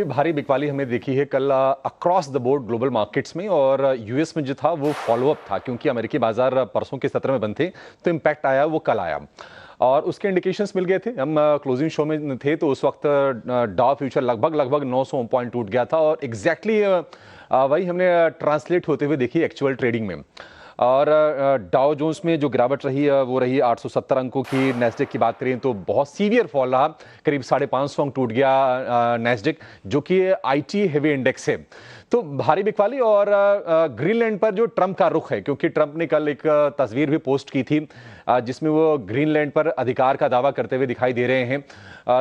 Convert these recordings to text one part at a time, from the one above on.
भारी बिकवाली हमने देखी है कल across the board global markets में, और यूएस में जो था वो फॉलोअप था, क्योंकि अमेरिकी बाजार परसों के सत्र में बंद थे तो इम्पैक्ट आया वो कल आया और उसके इंडिकेशंस मिल गए थे। हम क्लोजिंग शो में थे तो उस वक्त डाउ फ्यूचर लगभग 900 पॉइंट टूट गया था और एग्जैक्टली वही हमने ट्रांसलेट होते हुए देखी एक्चुअल ट्रेडिंग में। और डाउ जोन्स में जो गिरावट रही वो रही 870 अंकों की। नेस्डेक की बात करें तो बहुत सीवियर फॉल रहा, करीब 550 अंक टूट गया नेस्डेक, जो कि आईटी हेवी इंडेक्स है। तो भारी बिकवाली और ग्रीनलैंड पर जो ट्रंप का रुख है, क्योंकि ट्रंप ने कल एक तस्वीर भी पोस्ट की थी जिसमें वो ग्रीनलैंड पर अधिकार का दावा करते हुए दिखाई दे रहे हैं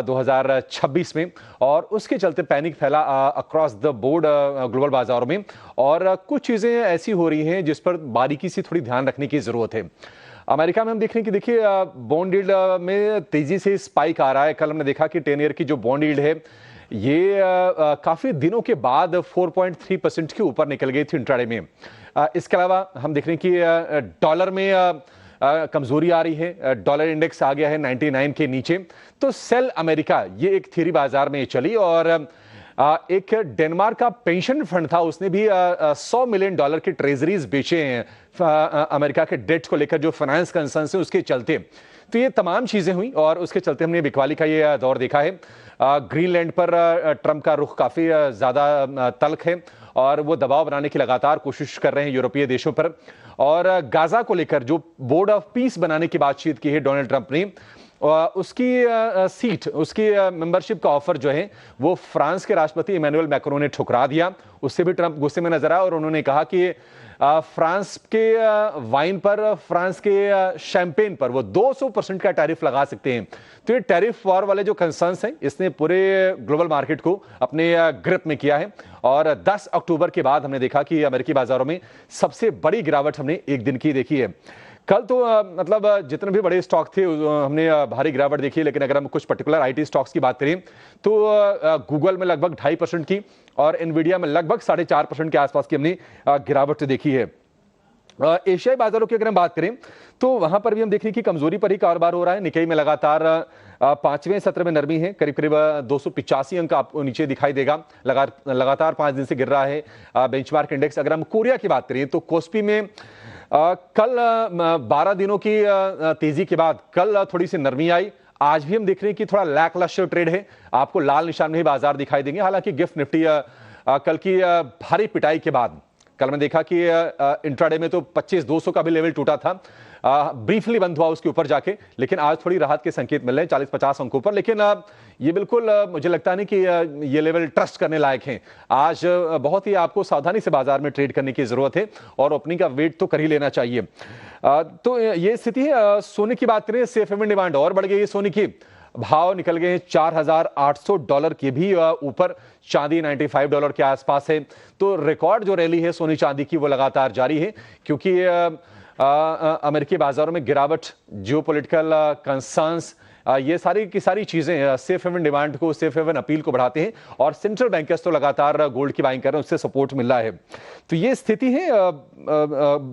2026 में, और उसके चलते पैनिक फैला अक्रॉस द बोर्ड ग्लोबल बाजारों में। और कुछ चीजें ऐसी हो रही हैं जिस पर बारीकी से थोड़ी ध्यान रखने की जरूरत है। अमेरिका में हम देख रहे हैं कि देखिए बॉन्ड यील्ड में तेजी से स्पाइक आ रहा है। कल हमने देखा कि 10 ईयर की जो बॉन्ड यील्ड है ये काफी दिनों के बाद 4.3% के ऊपर निकल गई थी इंट्राडे में। इसके अलावा हम देख रहे हैं कि डॉलर में कमजोरी आ रही है, डॉलर इंडेक्स आ गया है 99 के नीचे। तो सेल अमेरिका ये एक थ्योरी बाजार में चली, और एक डेनमार्क का पेंशन फंड था, उसने भी $100 मिलियन के ट्रेजरीज बेचे हैं अमेरिका के डेट को लेकर, जो फाइनेंस कंसर्न है उसके चलते। तो ये तमाम चीजें हुई और उसके चलते हमने बिकवाली का ये दौर देखा है। ग्रीनलैंड पर ट्रंप का रुख काफी ज्यादा तल्ख है और वो दबाव बनाने की लगातार कोशिश कर रहे हैं यूरोपीय देशों पर। और गाजा को लेकर जो बोर्ड ऑफ पीस बनाने की बातचीत की है डोनाल्ड ट्रंप ने, उसकी सीट, उसकी मेंबरशिप का ऑफर जो है वो फ्रांस के राष्ट्रपति इमैनुअल मैक्रोन ने ठुकरा दिया। उससे भी ट्रंप गुस्से में नजर आया और उन्होंने कहा कि फ्रांस के वाइन पर, फ्रांस के शैंपेन पर वो 200% का टैरिफ लगा सकते हैं। तो ये टैरिफ वॉर वाले जो कंसर्न्स हैं इसने पूरे ग्लोबल मार्केट को अपने ग्रिप में किया है। और 10 अक्टूबर के बाद हमने देखा कि अमेरिकी बाजारों में सबसे बड़ी गिरावट हमने एक दिन की देखी है। कल तो मतलब जितने भी बड़े स्टॉक थे हमने भारी गिरावट देखी है, लेकिन अगर हम कुछ पर्टिकुलर आईटी स्टॉक्स की बात करें तो गूगल में लगभग 2.5% की और एनवीडिया में लगभग 4.5% के आसपास की हमने गिरावट देखी है। एशियाई बाजारों की अगर हम बात करें तो वहां पर भी हम देख रहे हैं कि कमजोरी पर ही कारोबार हो रहा है। निकेई में लगातार 5वें सत्र में नरमी है, करीब करीब 285 अंक आपको नीचे दिखाई देगा, लगातार 5 दिन से गिर रहा है बेंचमार्क इंडेक्स। अगर हम कोरिया की बात करें तो कोस्पी में कल 12 दिनों की तेजी के बाद कल थोड़ी सी नरमी आई। आज भी हम देख रहे हैं कि थोड़ा लैकलस्टर ट्रेड है, आपको लाल निशान में ही बाजार दिखाई देंगे। हालांकि गिफ्ट निफ्टी कल की भारी पिटाई के बाद, कल मैंने देखा कि इंट्राडे में तो 25,200 का भी लेवल टूटा था, ब्रीफली बंद हुआ उसके ऊपर जाके, लेकिन आज थोड़ी राहत के संकेत मिल रहे हैं 40-50 अंकों पर। लेकिन ये बिल्कुल मुझे लगता नहीं कि ये लेवल ट्रस्ट करने लायक हैं। आज बहुत ही आपको सावधानी से बाजार में ट्रेड करने की जरूरत है और ओपनिंग का वेट तो कर ही लेना चाहिए। तो ये स्थिति है। सोने की बात करें, सेफ हेवन डिमांड और बढ़ गई है सोने की, भाव निकल गए हैं $4,800 के भी ऊपर, चांदी $95 के आसपास है। तो रिकॉर्ड जो रैली है सोने चांदी की वो लगातार जारी है, क्योंकि अमेरिकी बाजारों में गिरावट, जियोपॉलिटिकल कंसर्न्स, ये सारी की सारी चीजें सेफ हेवन डिमांड को, सेफ हेवन अपील को बढ़ाते हैं और सेंट्रल बैंकर्स तो लगातार गोल्ड की बाइंग कर रहे हैं, उससे सपोर्ट मिल रहा है। तो ये स्थिति है।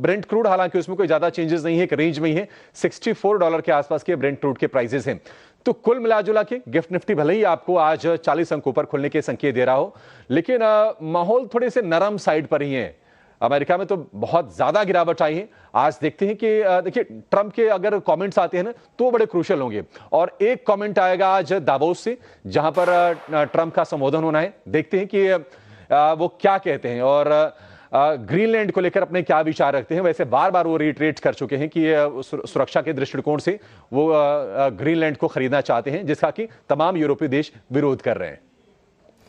ब्रेंट क्रूड हालांकि उसमें कोई ज्यादा चेंजेस नहीं है, एक रेंज में ही है, $64 के आसपास के ब्रेंट क्रूड के प्राइसेस हैं। तो कुल मिलाजुला के गिफ्ट निफ्टी भले ही आपको आज 40 अंकों पर खुलने के संकेत दे रहा हो, लेकिन माहौल थोड़े से नरम साइड पर ही है। अमेरिका में तो बहुत ज्यादा गिरावट आई है। आज देखते हैं कि देखिए ट्रंप के अगर कमेंट्स आते हैं ना तो बड़े क्रूशियल होंगे, और एक कमेंट आएगा आज दावोस से जहां पर ट्रंप का संबोधन होना है। देखते हैं कि वो क्या कहते हैं और ग्रीनलैंड को लेकर अपने क्या विचार रखते हैं। वैसे बार बार वो रिट्रेट कर चुके हैं कि सुरक्षा के दृष्टिकोण से वो ग्रीनलैंड को खरीदना चाहते हैं, जिसका कि तमाम यूरोपीय देश विरोध कर रहे हैं।